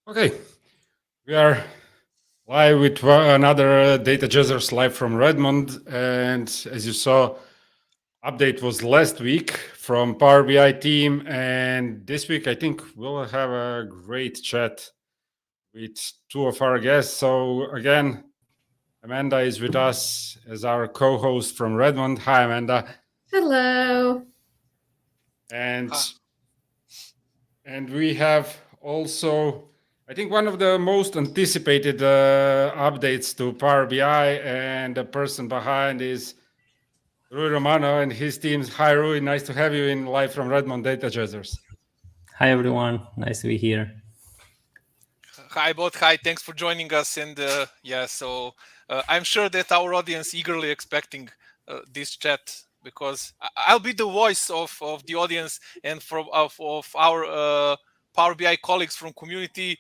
Okay, we are live with another Data Jazzers live from Redmond. And as you saw, update was last week from Power BI team. And this week, I think we'll have a great chat with two of our guests. So again, Amanda is with us as our co-host from Redmond. Hi, Amanda. Hello. And and we have also, I think, one of the most anticipated updates to Power BI, and the person behind is Rui Romano and his team. Hi, Rui. Nice to have you in live from Redmond Data Jazzers. Hi everyone, nice to be here. Hi, both. Hi, thanks for joining us. And I'm sure that our audience eagerly expecting this chat because I'll be the voice of the audience and of our Power BI colleagues from community.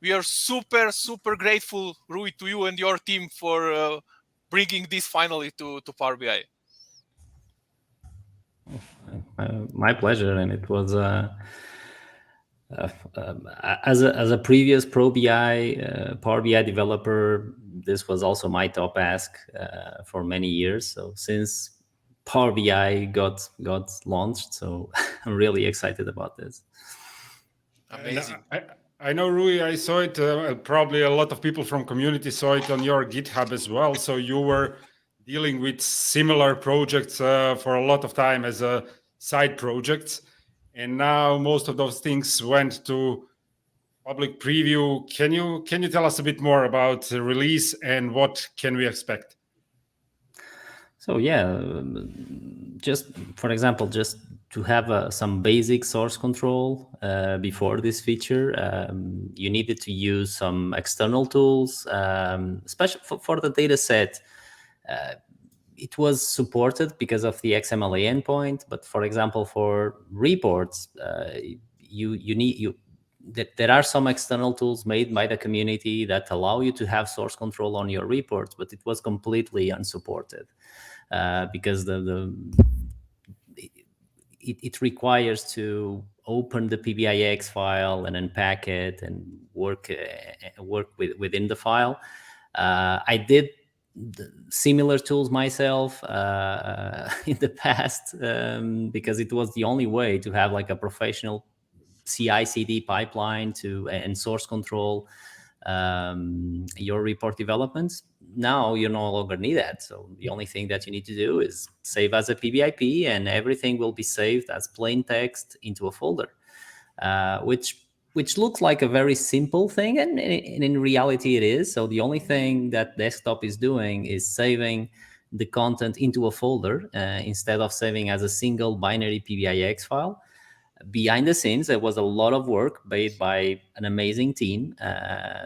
We are super grateful, Rui, to you and your team for bringing this finally to Power BI. My pleasure, and it was as a previous Pro BI Power BI developer, this was also my top ask for many years. So since Power BI got launched, so I'm really excited about this. Amazing. I know, Rui, I saw it. Probably a lot of people from community saw it on your GitHub as well. So you were dealing with similar projects for a lot of time as a side projects. And now most of those things went to public preview. Can you tell us a bit more about the release and what can we expect? So yeah, just for example, just to have some basic source control before this feature, you needed to use some external tools, especially for the data set. It was supported because of the XMLA endpoint, but for example, for reports, there are some external tools made by the community that allow you to have source control on your reports, but it was completely unsupported because it requires to open the PBIX file and unpack it and work within the file. I did similar tools myself in the past because it was the only way to have like a professional CI/CD pipeline and source control your report developments. Now you no longer need that. So the only thing that you need to do is save as a PBIP, and everything will be saved as plain text into a folder, which looks like a very simple thing, and in reality it is. So the only thing that desktop is doing is saving the content into a folder instead of saving as a single binary PBIX file. Behind the scenes, there was a lot of work made by an amazing team.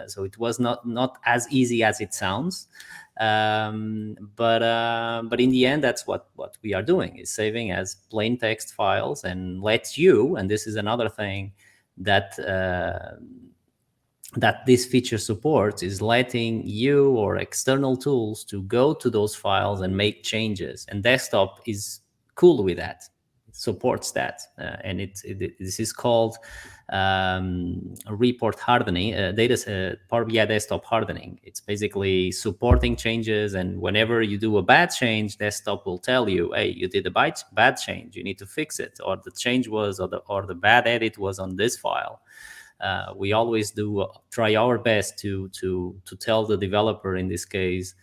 So it was not as easy as it sounds. But in the end, that's what we are doing, is saving as plain text files, and lets you, and this is another thing that that this feature supports, is letting you or external tools to go to those files and make changes. And desktop is cool with that. Supports that, and this is called report hardening, Power BI desktop hardening. It's basically supporting changes, and whenever you do a bad change, desktop will tell you, hey, you did a bad change, you need to fix it, or the change was, or the bad edit was on this file. We always do try our best to tell the developer, in this case,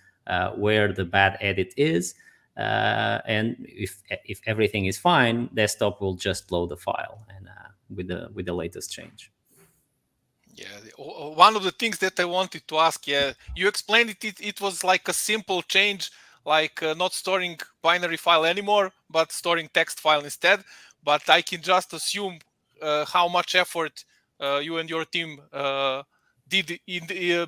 where the bad edit is. And if everything is fine, desktop will just load the file and with the latest change. Yeah, one of the things that I wanted to ask, you explained it was like a simple change, like not storing binary file anymore, but storing text file instead. But I can just assume how much effort you and your team did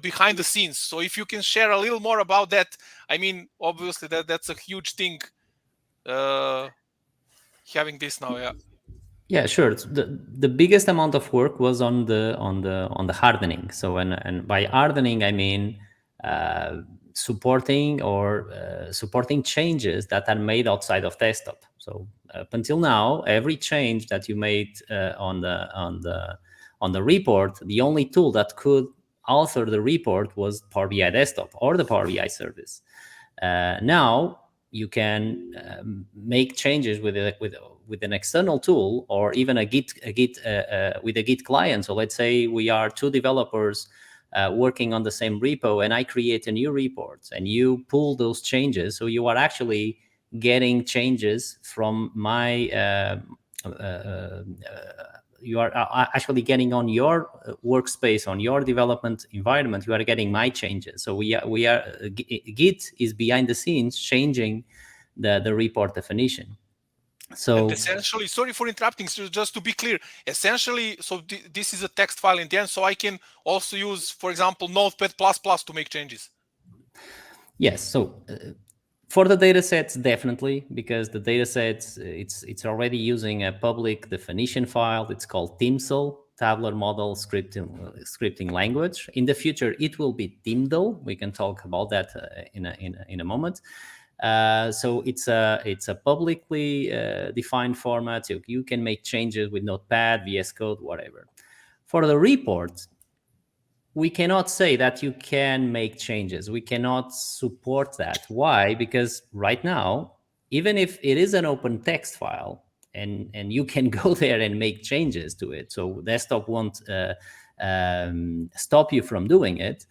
behind the scenes. So if you can share a little more about that, I mean, obviously that's a huge thing, having this now. Yeah, sure. The biggest amount of work was on the hardening. So and by hardening I mean supporting changes that are made outside of desktop. So up until now, every change that you made on on the report, the only tool that could author the report was Power BI Desktop or the Power BI service. Now you can make changes with an external tool, or even with a Git client. So let's say we are two developers working on the same repo, and I create a new report, and you pull those changes. So you are actually getting changes from my. You are actually getting on your workspace, on your development environment. You are getting my changes. So Git is behind the scenes changing the report definition. So and essentially, sorry for interrupting, so just to be clear, essentially, so this is a text file in the end, so I can also use, for example, Notepad++ to make changes. Yes. So for the data sets, definitely, because the data sets, it's already using a public definition file. It's called TIMSL, Tabular Model Scripting Language. In the future, it will be TIMDL. We can talk about that in a moment. So it's a publicly defined format. So you can make changes with Notepad, VS Code, whatever. For the report, we cannot say that you can make changes. We cannot support that. Why? Because right now, even if it is an open text file, and you can go there and make changes to it, so desktop won't stop you from doing it,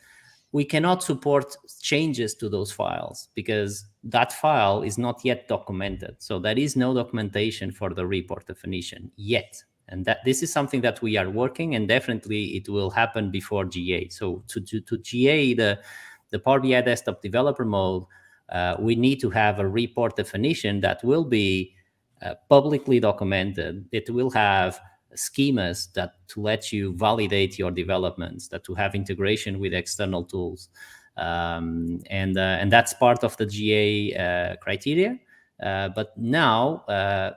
we cannot support changes to those files because that file is not yet documented. So there is no documentation for the report definition yet. And that this is something that we are working, and definitely it will happen before GA. So to GA the Power BI Desktop Developer Mode, we need to have a report definition that will be publicly documented. It will have schemas that to let you validate your developments, that to have integration with external tools, and that's part of the GA criteria. But now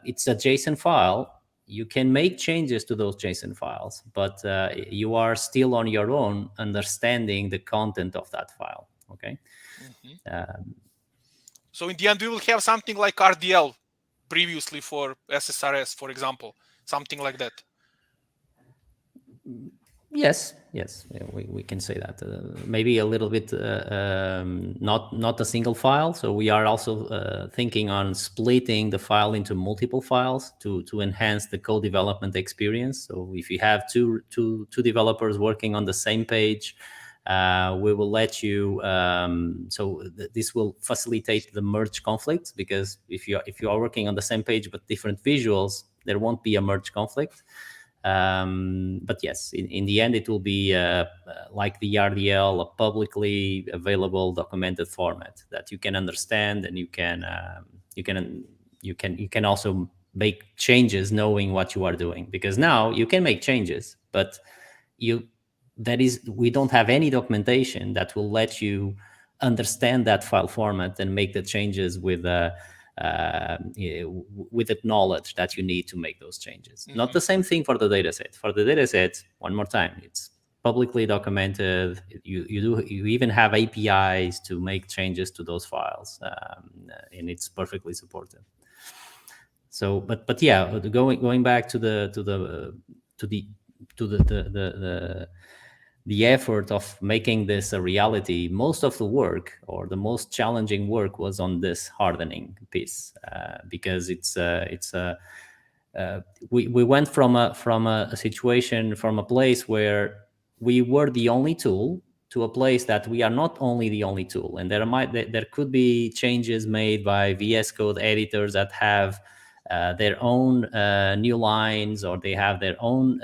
it's a JSON file. You can make changes to those JSON files, but you are still on your own understanding the content of that file. Okay. Mm-hmm. So in the end, we will have something like RDL previously for SSRS, for example, something like that. Yes, we can say that. Maybe a little bit, not a single file. So we are also thinking on splitting the file into multiple files to enhance the co-development experience. So if you have two developers working on the same page, we will let you. This will facilitate the merge conflicts, because if you are working on the same page but different visuals, there won't be a merge conflict. But yes, in the end, it will be like the RDL, a publicly available documented format that you can understand, and you can also make changes knowing what you are doing. Because now you can make changes, but we don't have any documentation that will let you understand that file format and make the changes with the knowledge that you need to make those changes. Mm-hmm. Not the same thing for the dataset. For the dataset, one more time, it's publicly documented. You even have APIs to make changes to those files, and it's perfectly supported. So, but yeah, going back to the effort of making this a reality, most of the work, or the most challenging work, was on this hardening piece, because we went from a situation, from a place where we were the only tool to a place that we are not only the only tool, and there could be changes made by VS Code editors that have their own new lines, or they have their own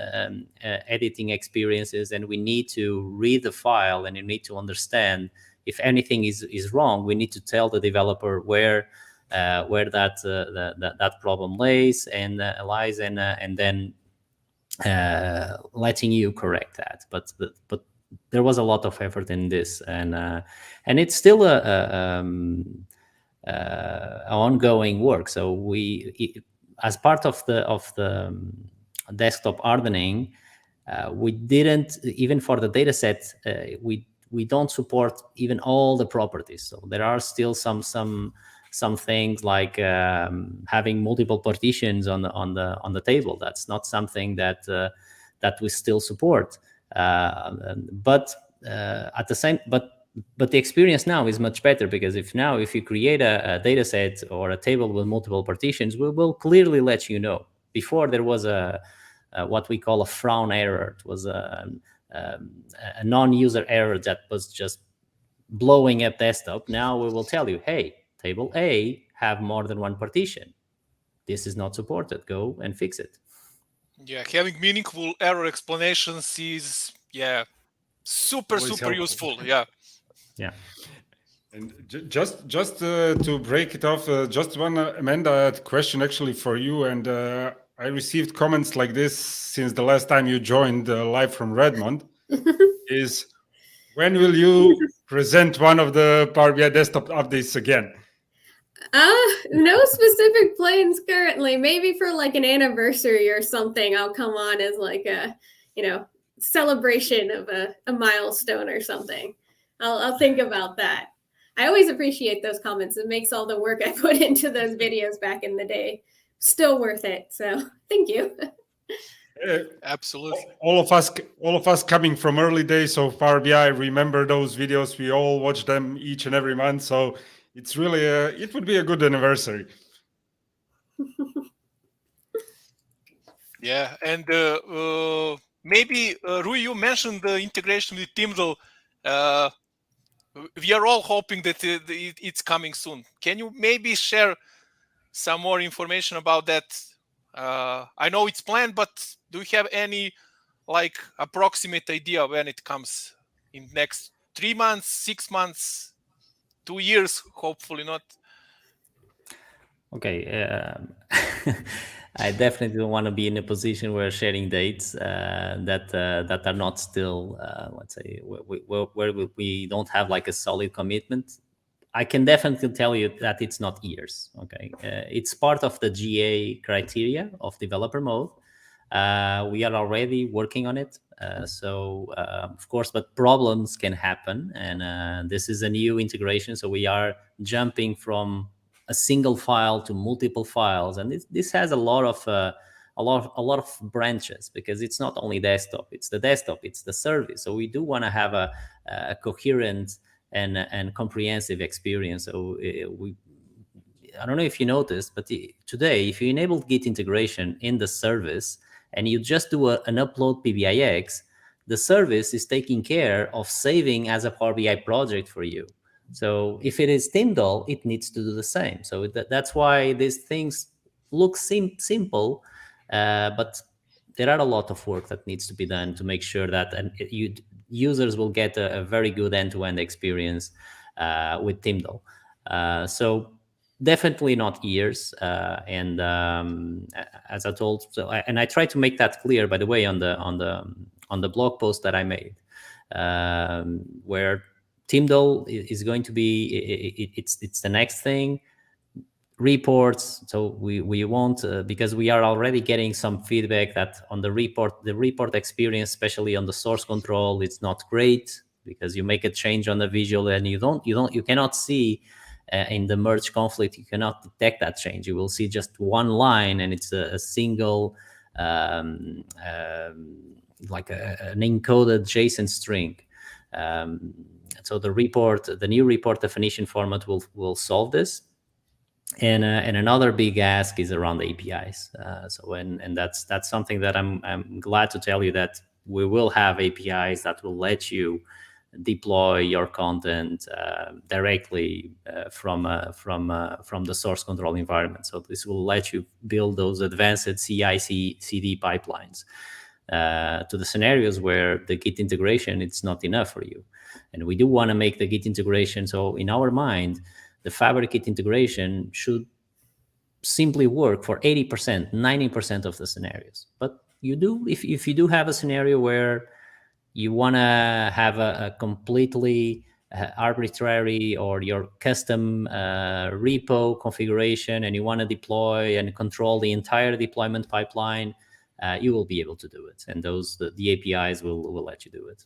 editing experiences, and we need to read the file, and you need to understand if anything is wrong. We need to tell the developer where that problem lies, and then letting you correct that. But there was a lot of effort in this, and it's still ongoing work. So as part of the desktop hardening, we didn't, even for the data set, we don't support even all the properties. So there are still some things like having multiple partitions on the table. That's not something that that we still support. But at the same, but the experience now is much better, because if you create a data set or a table with multiple partitions, we will clearly let you know. Before, there was a what we call a frown error. It was a non-user error that was just blowing up desktop. Now we will tell you, hey, table A have more than one partition. This is not supported. Go and fix it. Yeah, having meaningful error explanations is super Always useful. Yeah. Yeah. And just to break it off, just one Amanda question actually for you. And I received comments like this since the last time you joined live from Redmond. Is when will you present one of the Power BI desktop updates again? No specific plans currently. Maybe for like an anniversary or something, I'll come on as like a, celebration of a milestone or something. I'll think about that. I always appreciate those comments. It makes all the work I put into those videos back in the day still worth it. So thank you. Absolutely. All of us coming from early days of Power BI remember those videos. We all watch them each and every month. So it's really it would be a good anniversary. Yeah, and maybe Rui, you mentioned the integration with Timdal. We are all hoping that it's coming soon. Can you maybe share some more information about that? I know it's planned, but do you have any like approximate idea when it comes? In next 3 months, 6 months, 2 years? Hopefully not. Okay, I definitely don't want to be in a position where sharing dates that are not still, let's say, where we don't have like a solid commitment. I can definitely tell you that it's not years. Okay, it's part of the GA criteria of developer mode. We are already working on it. Of course, but problems can happen, and this is a new integration. So we are jumping from a single file to multiple files, and this has a lot of branches, because it's not only desktop, it's the desktop, it's the service. So we do want to have a coherent and comprehensive experience. So I don't know if you noticed, but today, if you enable Git integration in the service and you just do an upload PBIX, the service is taking care of saving as a Power BI project for you. So if it is Tyndall, it needs to do the same. So that's why these things look simple, but there are a lot of work that needs to be done to make sure that users will get a very good end-to-end experience with Tyndall. So definitely not years. And as I told, and I try to make that clear, by the way, on the blog post that I made, where Tyndall is going to be, it's the next thing. Reports, so we won't, because we are already getting some feedback that on the report experience, especially on the source control, it's not great, because you make a change on the visual and you cannot see in the merge conflict, you cannot detect that change. You will see just one line, and it's a single like an encoded JSON string. So the new report definition format will solve this. And another big ask is around the APIs. And that's something that I'm glad to tell you, that we will have APIs that will let you deploy your content directly from the source control environment. So this will let you build those advanced CI/CD pipelines to the scenarios where the Git integration, it's not enough for you. And we do want to make the Git integration, so in our mind, the Fabric Git integration should simply work for 80%, 90% of the scenarios. But if you do have a scenario where you want to have a completely arbitrary or your custom repo configuration, and you want to deploy and control the entire deployment pipeline, you will be able to do it. And the APIs will let you do it.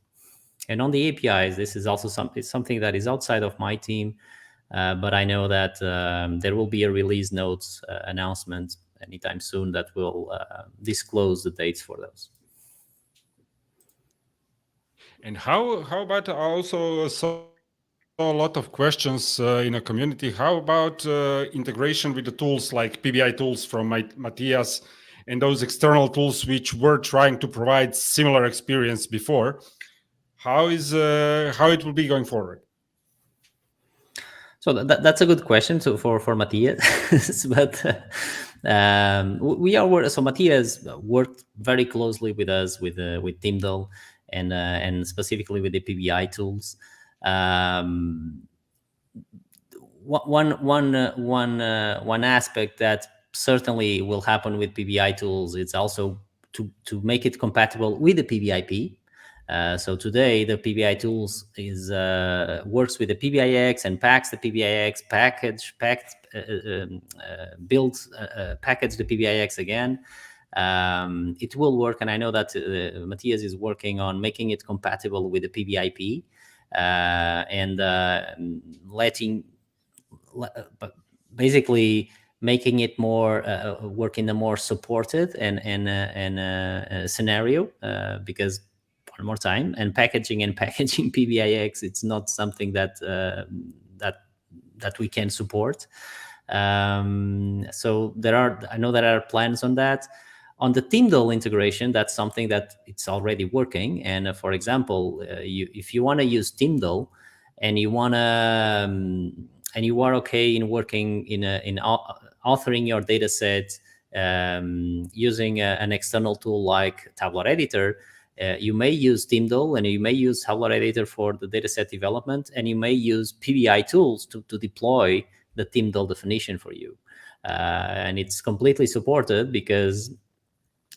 And on the APIs, this is also something that is outside of my team. But I know that there will be a release notes announcement anytime soon that will disclose the dates for those. And how about also saw a lot of questions in a community. How about integration with the tools like PBI tools from Matthias and those external tools which were trying to provide similar experience before? How it will be going forward? So that's a good question for Matthias, but we are so Matthias worked very closely with us with Tyndall and specifically with the PBI tools. One aspect that certainly will happen with PBI tools is also to make it compatible with the PBIP. So today the PBI tools works with the PBIX and packs the PBIX builds package the PBIX again. It will work, and I know that Matthias is working on making it compatible with the PBIP and letting. But basically making it more work in a more supported and scenario because one more time and packaging PBIX, it's not something that we can support. So I know there are plans on that. On the Tyndall integration, that's something that it's already working. And for example, if you want to use Tyndall and you want to and you are okay in working in authoring your data set using an external tool like Tabular Editor, you may use Tyndall and you may use Tabular Editor for the dataset development, and you may use PBI tools to deploy the Tyndall definition for you. And it's completely supported because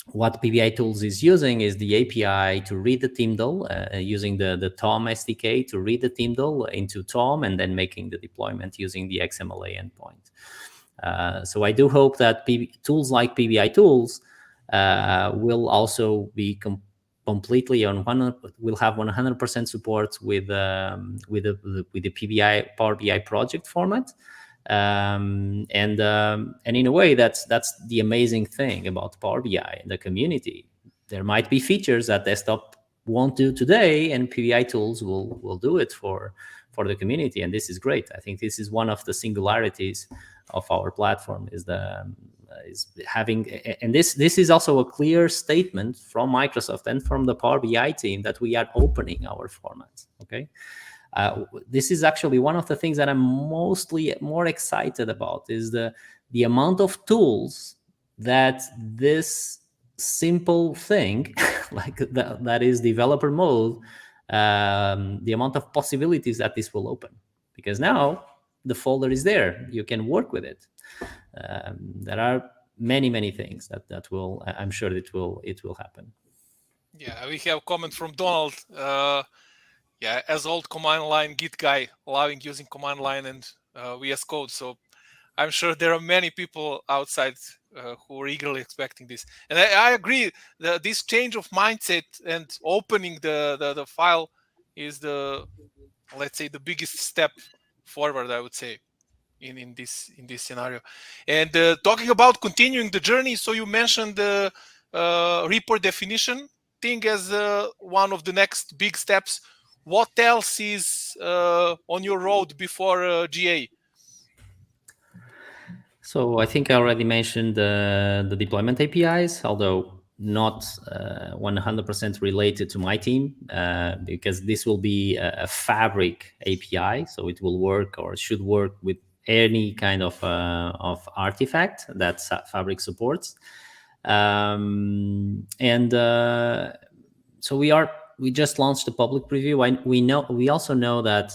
what PBI tools is using is the API to read the Tyndall using the Tom SDK to read the Tyndall into Tom and then making the deployment using the XMLA endpoint. So I do hope that tools like PBI tools will also be completely on will have 100% support with the PBI Power BI project format. And in a way, that's the amazing thing about Power BI and the community. There might be features that desktop won't do today, and PBI tools will do it for the community, and this is great. I think this is one of the singularities of our platform is having, and this is also a clear statement from Microsoft and from the Power BI team that we are opening our formats. Okay. This is actually one of the things that I'm more excited about is the amount of tools that this simple thing like that is developer mode, the amount of possibilities that this will open, because now the folder is there, you can work with it. There are many things that will, I'm sure it will happen. Yeah, we have a comment from Donald. Yeah, as old command line Git guy, loving using command line and VS Code. So I'm sure there are many people outside who are eagerly expecting this. And I agree that this change of mindset and opening the file is let's say, the biggest step forward, I would say, in this scenario. And talking about continuing the journey, so you mentioned the report definition thing as one of the next big steps. What else is on your road before GA? So I think I already mentioned the deployment APIs, although not 100% related to my team, because this will be a Fabric API, so it will work or should work with any kind of artifact that Fabric supports. So we just launched a public preview. We also know that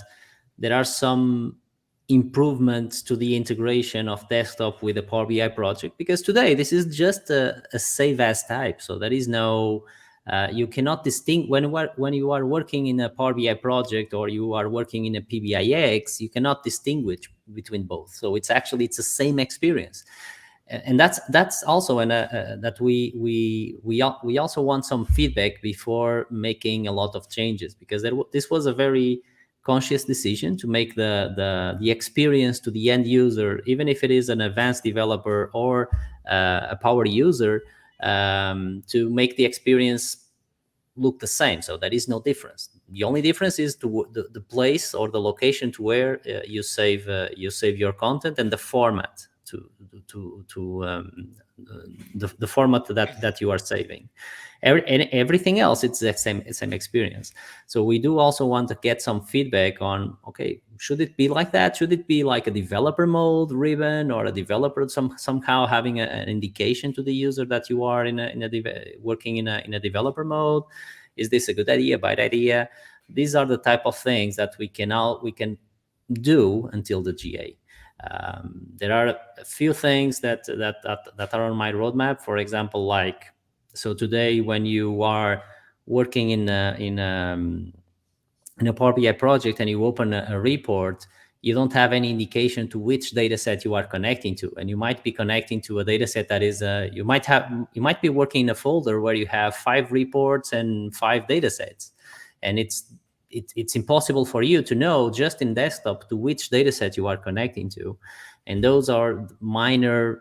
there are some improvements to the integration of desktop with the Power BI project, because today this is just a save as type. So there is no, you cannot distinguish when you are working in a Power BI project or you are working in a PBIX, you cannot distinguish between both. So it's the same experience. And that's also that we also want some feedback before making a lot of changes, because this was a very conscious decision to make the experience to the end user, even if it is an advanced developer or a power user, to make the experience look the same. So there is no difference. The only difference is the place or the location to where you save your content, and the format the format that you are saving. Everything else, it's the same experience. So we do also want to get some feedback on, okay, should it be like that? Should it be like a developer mode ribbon, or a developer somehow having an indication to the user that you are working in a developer mode? Is this a good idea, bad idea? These are the type of things that we can do until the GA. There are a few things that are on my roadmap. For example, like, so today when you are working in a Power BI project and you open a report, you don't have any indication to which data set you are connecting to, and you might be connecting to a data set that is you might be working in a folder where you have 5 reports and 5 data sets, and it's impossible for you to know just in desktop to which data set you are connecting to. And those are minor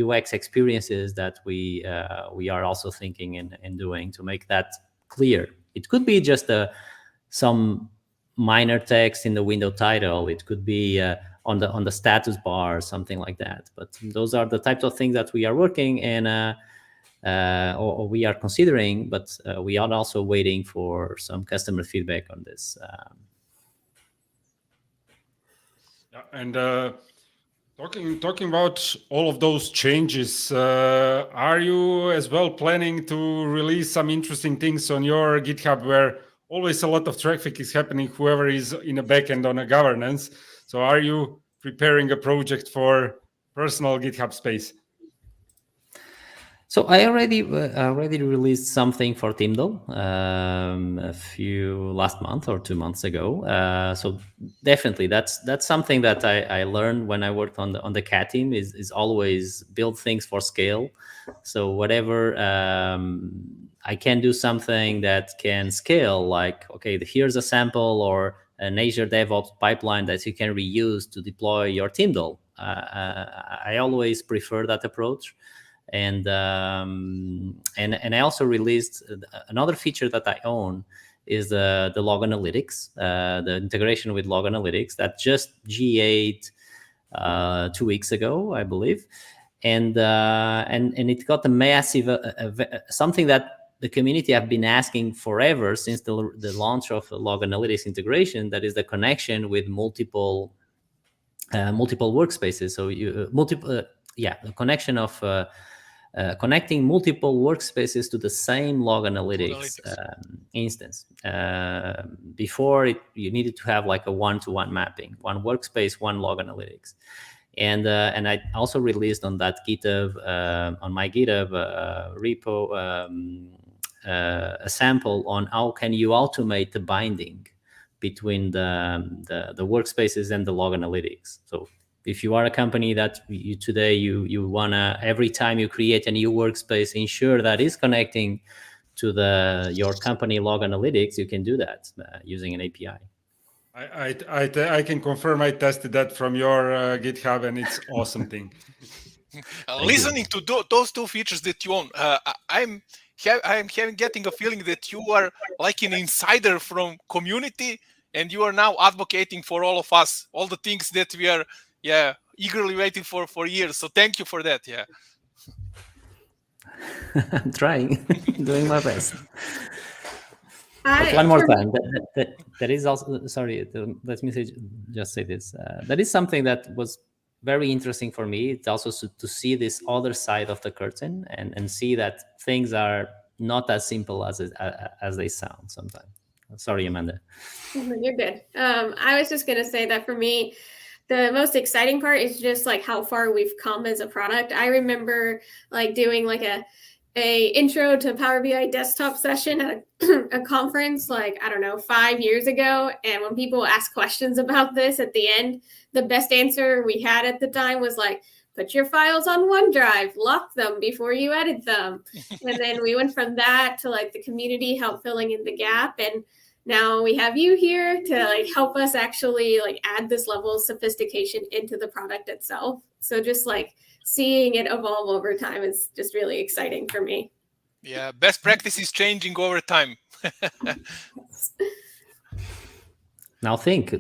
UX experiences that we are also thinking and doing to make that clear. It could be just some minor text in the window title. It could be on the status bar, something like that. But those are the types of things that we are working and or we are considering, but we are also waiting for some customer feedback on this. And talking about all of those changes, are you as well planning to release some interesting things on your GitHub, where always a lot of traffic is happening, whoever is in a backend on a governance? So are you preparing a project for personal GitHub space? So I already released something for Tyndall last month or 2 months ago. So definitely that's something that I learned when I worked on the cat team is always build things for scale. So whatever I can do something that can scale, like, okay, here's a sample or an Azure DevOps pipeline that you can reuse to deploy your Tyndall. I always prefer that approach. And I also released another feature that I own is the log analytics, the integration with log analytics that just GA'd 2 weeks ago, I believe, and it got a massive something that the community have been asking forever since the launch of log analytics integration. That is the connection with multiple workspaces. So the connection of connecting multiple workspaces to the same log analytics instance. Before you needed to have like a one-to-one mapping, one workspace, one log analytics. And I also released on that GitHub, on my GitHub repo, a sample on how can you automate the binding between the workspaces and the log analytics. So if you are a company that you wanna, every time you create a new workspace, ensure that is connecting to your company log analytics, you can do that using an API. I can confirm I tested that from your GitHub, and it's awesome thing. Listening to those 2 features that you own, I'm getting a feeling that you are like an insider from community, and you are now advocating for all of us, all the things that we are eagerly waiting for years. So thank you for that. Yeah. I'm trying, doing my best. But one more time, that is also, sorry, let me just say this. That is something that was very interesting for me. It's also to see this other side of the curtain and see that things are not as simple as they sound sometimes. Sorry, Amanda. You're good. I was just going to say that for me, the most exciting part is just like how far we've come as a product. I remember like doing like a intro to Power BI desktop session at a conference, like, I don't know, 5 years ago. And when people ask questions about this at the end, the best answer we had at the time was like, put your files on OneDrive, lock them before you edit them. And then we went from that to like the community help filling in the gap. And now we have you here to like help us actually like add this level of sophistication into the product itself. So just like seeing it evolve over time is just really exciting for me. Yeah, best practice is changing over time. Now think,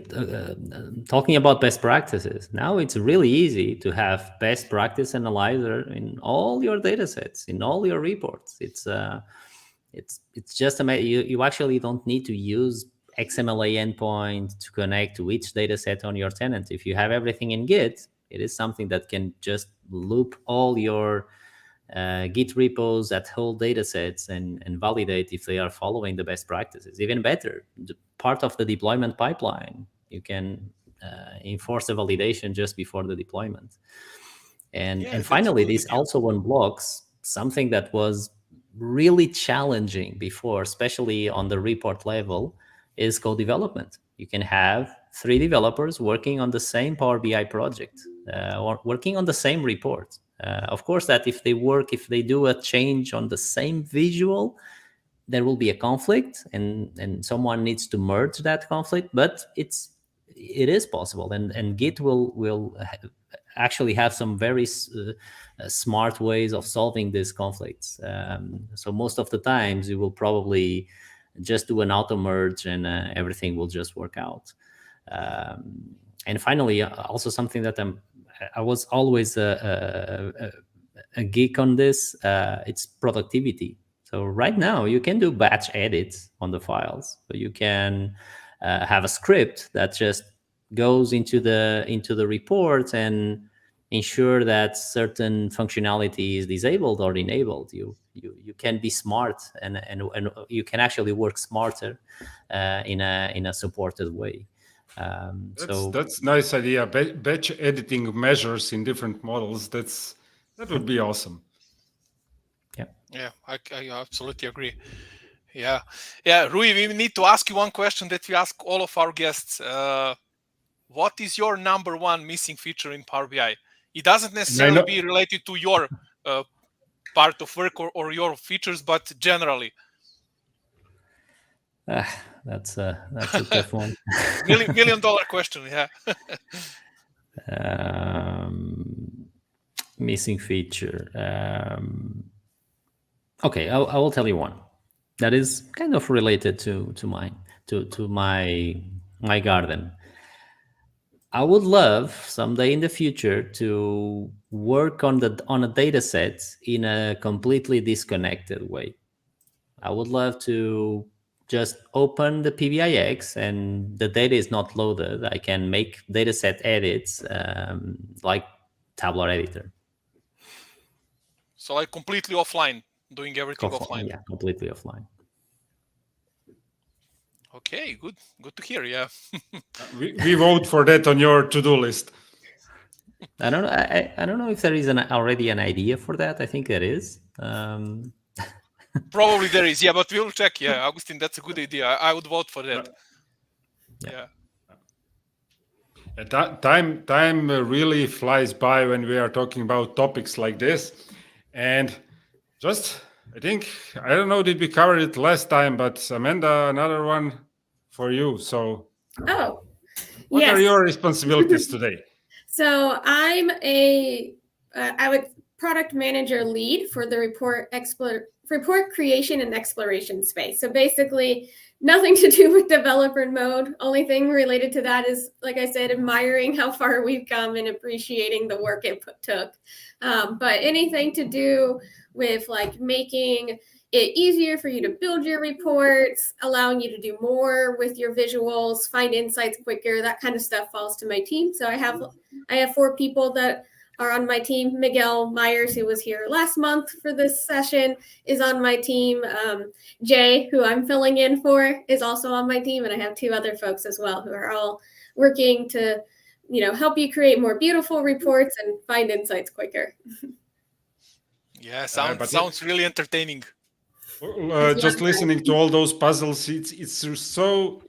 talking about best practices, now it's really easy to have best practice analyzer in all your data sets, in all your reports. It's just you actually don't need to use XMLA endpoint to connect to each data set on your tenant. If you have everything in Git, it is something that can just loop all your Git repos at whole data sets and validate if they are following the best practices. Even better, part of the deployment pipeline, you can enforce a validation just before the deployment. And finally, this also unblocks something that was really challenging before, especially on the report level, is co-development. You can have 3 developers working on the same Power BI project, or working on the same report. Of course, that if they do a change on the same visual, there will be a conflict, and someone needs to merge that conflict. But it is possible, and Git will actually have some very smart ways of solving these conflicts. So most of the times, you will probably just do an auto merge, and everything will just work out. And finally, also something that I was always a geek on this. It's productivity. So right now you can do batch edits on the files. So you can have a script that just goes into the report and ensure that certain functionality is disabled or enabled. You can be smart, and you can actually work smarter in a supported way. That's nice idea. Batch editing measures in different models. That would be awesome. Yeah, I absolutely agree. Yeah, Rui, we need to ask you one question that we ask all of our guests. What is your number one missing feature in Power BI? It doesn't necessarily be related to your part of work or your features, but generally. That's a tough one. $1 million question, yeah. Missing feature. Okay, I will tell you one that is kind of related to my garden. I would love someday in the future to work on a data set in a completely disconnected way. I would love to just open the PBIX and the data is not loaded. I can make dataset edits like tabular editor. So like completely offline, doing everything offline. Yeah, completely offline. Okay, good to hear. Yeah. we vote for that on your to-do list. I don't know. I don't know if there is already an idea for that. I think there is. Probably there is, yeah, but we'll check. Yeah, Augustine, that's a good idea. I would vote for that. Yeah. Time really flies by when we are talking about topics like this, and I think I don't know, did we cover it last time? But Amanda, another one for you. So, what are your responsibilities today? So I'm product manager lead for the report creation and exploration space. So basically nothing to do with developer mode. Only thing related to that is, like I said, admiring how far we've come and appreciating the work it took. But anything to do with like making it easier for you to build your reports, allowing you to do more with your visuals, find insights quicker, that kind of stuff falls to my team. So I have 4 people that are on my team. Miguel Myers, who was here last month for this session, is on my team. Jay, who I'm filling in for, is also on my team. And I have 2 other folks as well who are all working to, help you create more beautiful reports and find insights quicker. Yeah, sounds really entertaining. Just listening to all those puzzles, it's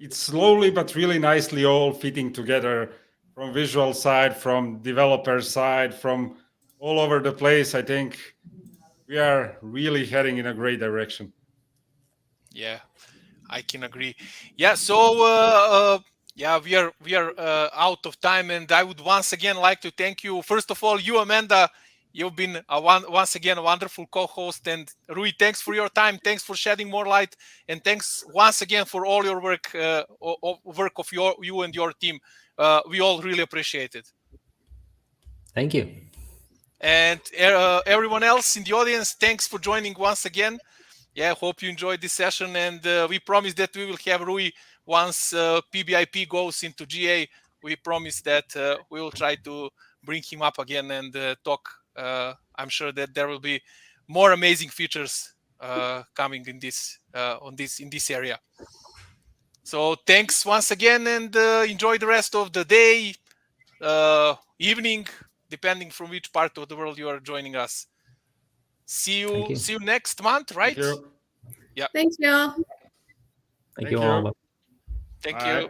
slowly but really nicely all fitting together, from visual side, from developer side, from all over the place. I think we are really heading in a great direction. Yeah, I can agree. Yeah, so we are out of time, and I would once again like to thank you. First of all, you, Amanda, You've been once again a wonderful co-host. And Rui, thanks for your time. Thanks for shedding more light. And thanks once again for all your work, work of you and your team. We all really appreciate it. Thank you. And everyone else in the audience, thanks for joining once again. Yeah, hope you enjoyed this session. And we promise that we will have Rui once PBIP goes into GA. We promise that we will try to bring him up again and talk. I'm sure that there will be more amazing features coming in this in this area. So thanks once again, and enjoy the rest of the day, evening, depending from which part of the world you are joining us. See you next month, right? Thank you. Yeah. Thanks, y'all. Thank you all. Thank Bye. you.